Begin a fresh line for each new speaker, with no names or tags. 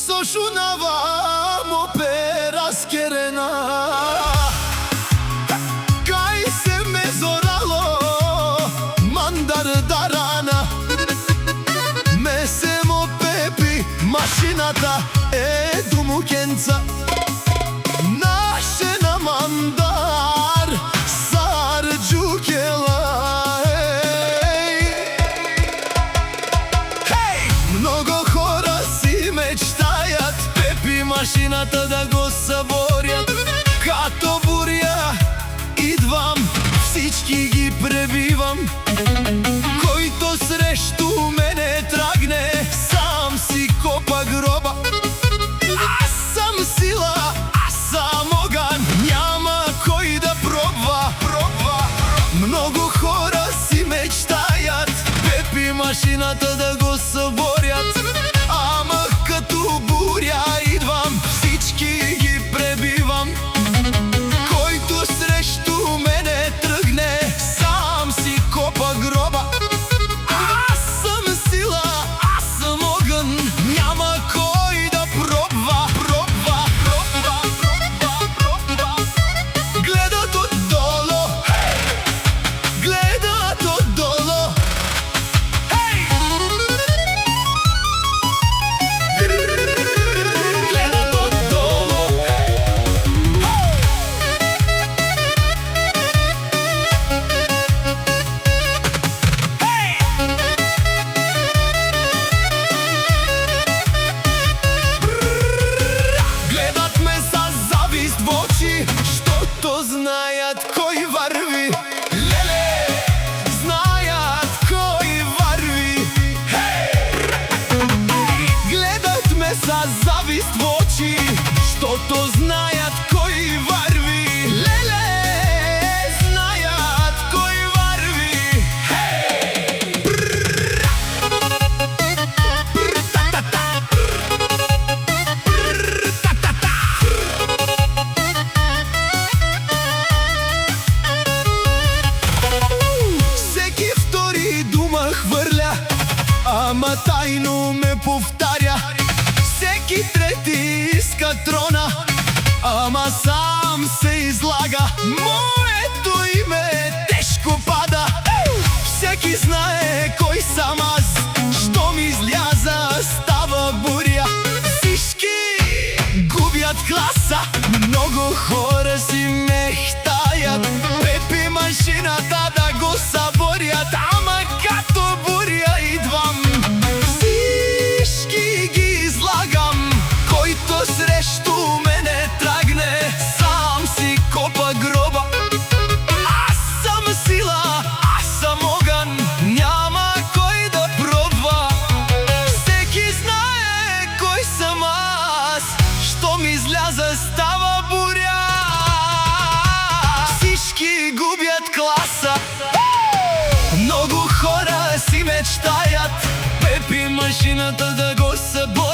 со шунава мо пе раскерена. Кај се ме зорало мандар дарана. Ме се мо пепи машината до мукенца. Наше на мандар сарджукела. Много хора си мечтаят пепи машината да го съборят. Като буря идвам, всички ги пребивам. Който срещу мене трагне, сам си копа гроба. Аз съм сила, аз съм огън, няма кой да пробва. Много хора си мечтаят пепи машината да го съборят. Ама като буря идвам, всички ги пребивам. Който срещу мене тръгне, сам си копа гроба. Аз съм сила, аз съм огън, няма кой да пробва. Гледат отдолу, гледат отдолу. Гледат отдолу. Гледат ме с завист в очи, щото знаят кой върви. Леле, знаят кой върви. Гледат ме с завист в очи, щото знаят кой върви. Леле, знаят кой върви. Всеки втори дума хвърля, ама тайно ме повтаря. Всеки трети иска трона, ама сам се излага. Моето име тежко пада. Всеки знае кой съм аз, щом изляза става буря. Всички губят класа, много хора си мечтаят пепи машината да го съборят. Ама като буря идвам, всички ги излагам. Който срещу мене тръгне, сам си копа гроба. Аз съм сила, аз съм огън, няма кой да пробва. Всеки знае кой съм аз, щом изляза става буря. Всички губят класа. Много хора си мечтаят пепи машината да го съборят.